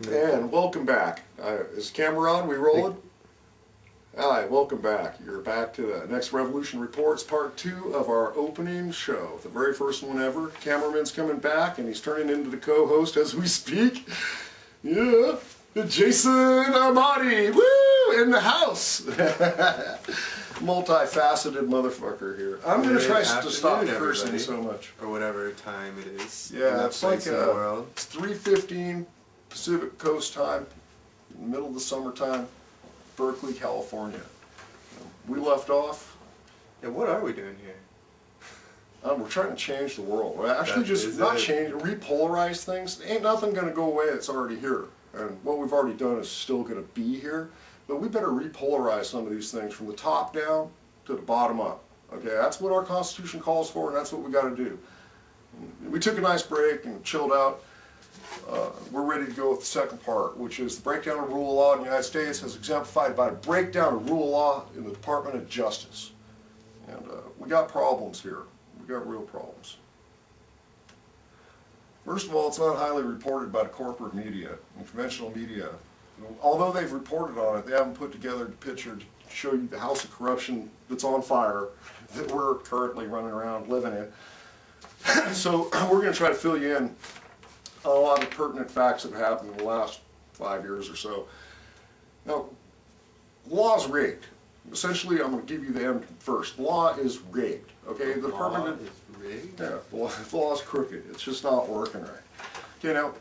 And welcome back. Is the camera on? We rolling? Hi, welcome back. You're back to the Next Revolution Reports, part 2 of our opening show. The very first one ever. Cameraman's coming back, and he's turning into the co-host as we speak. Yeah, Jason Amati, woo, in the house. Multifaceted motherfucker here. I'm going to try to stop cursing so much. Or whatever time it is. Yeah, it's like it's 3:15 Pacific Coast time, in the middle of the summertime, Berkeley, California. We left off. Yeah, what are we doing here? We're trying to change the world. We're actually repolarize things. Ain't nothing going to go away that's already here. And what we've already done is still going to be here. But we better repolarize some of these things from the top down to the bottom up. Okay, that's what our Constitution calls for, and that's what we got to do. We took a nice break and chilled out. We're ready to go with the second part, which is the breakdown of rule of law in the United States as exemplified by the breakdown of rule of law in the Department of Justice. And we got problems here. We got real problems. First of all, it's not highly reported by the corporate media and conventional media. Although they've reported on it, they haven't put together a picture to show you the house of corruption that's on fire that we're currently running around living in. So we're going to try to fill you in on a lot of pertinent facts that have happened in the last 5 years or so. Now, law is rigged. Essentially, I'm going to give you the end first. Law is rigged. Okay, the Department is rigged? Yeah, the law is crooked. It's just not working right. Okay, now,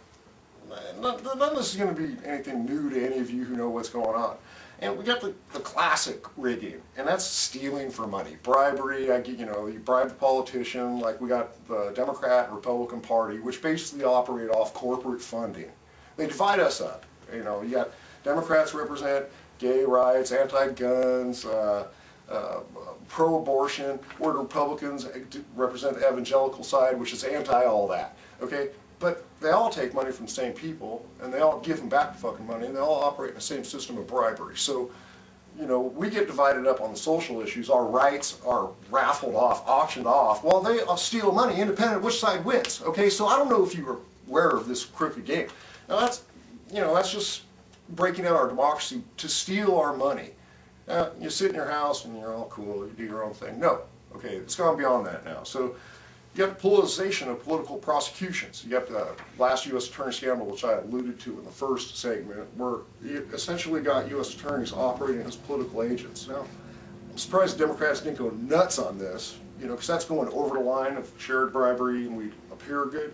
none of this is going to be anything new to any of you who know what's going on. And we got the classic rigging, and that's stealing for money. Bribery, you bribe the politician, like we got the Democrat and Republican Party, which basically operate off corporate funding. They divide us up. You got Democrats represent gay rights, anti-guns, pro-abortion, where the Republicans represent the evangelical side, which is anti-all that. Okay? But they all take money from the same people, and they all give them back the fucking money, and they all operate in the same system of bribery. So, we get divided up on the social issues. Our rights are raffled off, auctioned off, while they steal money independent of which side wins. Okay, so I don't know if you were aware of this crooked game. Now that's just breaking out our democracy to steal our money. You sit in your house and you're all cool, you do your own thing. No, okay, it's gone beyond that now. So, you got the politicization of political prosecutions. You got the last U.S. attorney scandal, which I alluded to in the first segment, where you essentially got U.S. attorneys operating as political agents. Now, I'm surprised Democrats didn't go nuts on this, because that's going over the line of shared bribery and we appear good.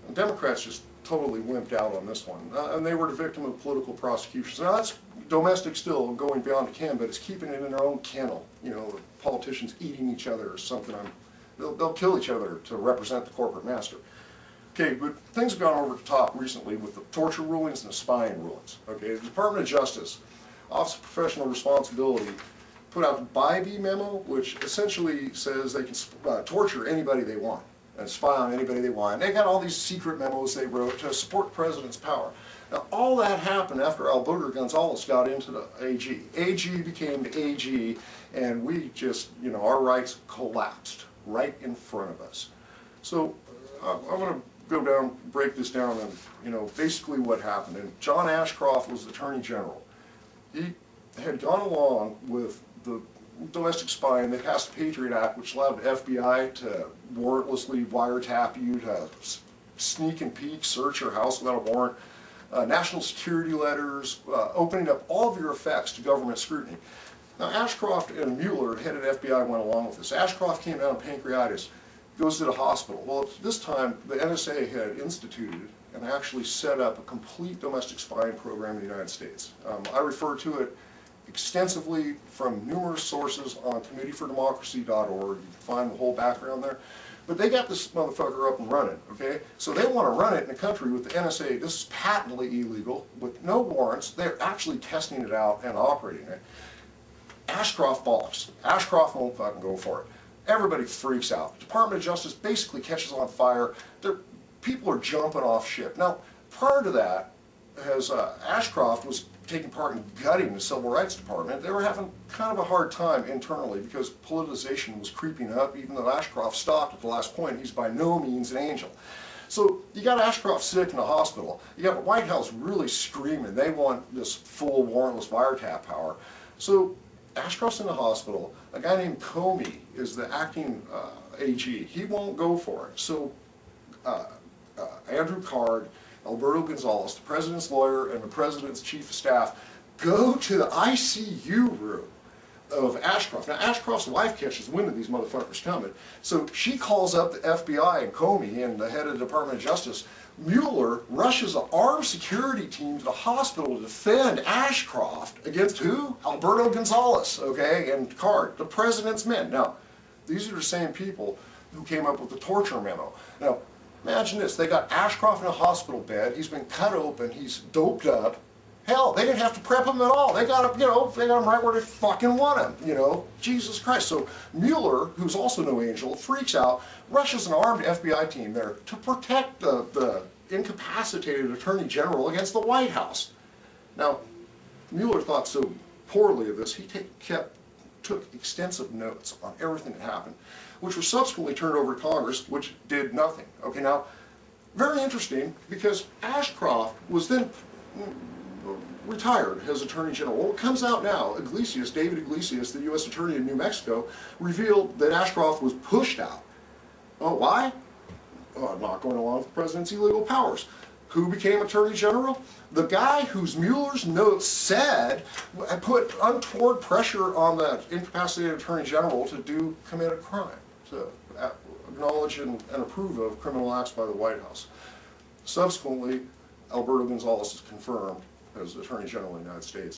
And Democrats just totally wimped out on this one, and they were the victim of political prosecutions. Now, that's domestic still, going beyond the can, but it's keeping it in their own kennel. The politicians eating each other or something. They'll kill each other to represent the corporate master. Okay, but things have gone over the top recently with the torture rulings and the spying rulings. Okay, the Department of Justice, Office of Professional Responsibility, put out the Bybee memo, which essentially says they can torture anybody they want and spy on anybody they want. And they got all these secret memos they wrote to support the president's power. Now, all that happened after Al Booger Gonzalez got into the AG. AG became the AG, and we just, our rights collapsed right in front of us. So I'm going to go down, break this down, and basically what happened. And John Ashcroft was the Attorney General. He had gone along with the domestic spying. They passed the Patriot Act, which allowed the FBI to warrantlessly wiretap you, to sneak and peek, search your house without a warrant. National security letters, opening up all of your effects to government scrutiny. Now, Ashcroft and Mueller, head of the FBI, went along with this. Ashcroft came down with pancreatitis, goes to the hospital. Well, this time, the NSA had instituted and actually set up a complete domestic spying program in the United States. I refer to it extensively from numerous sources on committeefordemocracy.org. You can find the whole background there. But they got this motherfucker up and running, okay? So they want to run it in a country with the NSA. This is patently illegal, with no warrants. They're actually testing it out and operating it. Ashcroft balks. Ashcroft won't fucking go for it. Everybody freaks out. The Department of Justice basically catches on fire. People are jumping off ship. Now, prior to that, as Ashcroft was taking part in gutting the Civil Rights Department, they were having kind of a hard time internally because politicization was creeping up, even though Ashcroft stopped at the last point. He's by no means an angel. So you got Ashcroft sick in the hospital. You got the White House really screaming. They want this full warrantless wiretap power. So Ashcroft's in the hospital. A guy named Comey is the acting AG. He won't go for it. So Andrew Card, Alberto Gonzales, the president's lawyer and the president's chief of staff, go to the ICU room of Ashcroft. Now, Ashcroft's wife catches wind of these motherfuckers coming, so she calls up the FBI and Comey and the head of the Department of Justice. Mueller rushes an armed security team to the hospital to defend Ashcroft against who? Alberto Gonzales, okay, and Card, the president's men. Now, these are the same people who came up with the torture memo. Now, imagine this, they got Ashcroft in a hospital bed, he's been cut open, he's doped up. Hell, they didn't have to prep him at all. They got him, they got him right where they fucking want him, Jesus Christ. So Mueller, who's also no angel, freaks out, rushes an armed FBI team there to protect the incapacitated Attorney General against the White House. Now, Mueller thought so poorly of this, he took extensive notes on everything that happened, which was subsequently turned over to Congress, which did nothing. Okay, now, very interesting, because Ashcroft was then retired as Attorney General. Well, it comes out now, David Iglesias, the U.S. Attorney in New Mexico, revealed that Ashcroft was pushed out. Oh, why? Oh, not going along with the president's illegal powers. Who became Attorney General? The guy whose Mueller's notes said put untoward pressure on the incapacitated Attorney General to commit a crime, to acknowledge and approve of criminal acts by the White House. Subsequently, Alberto Gonzales is confirmed as Attorney General of the United States.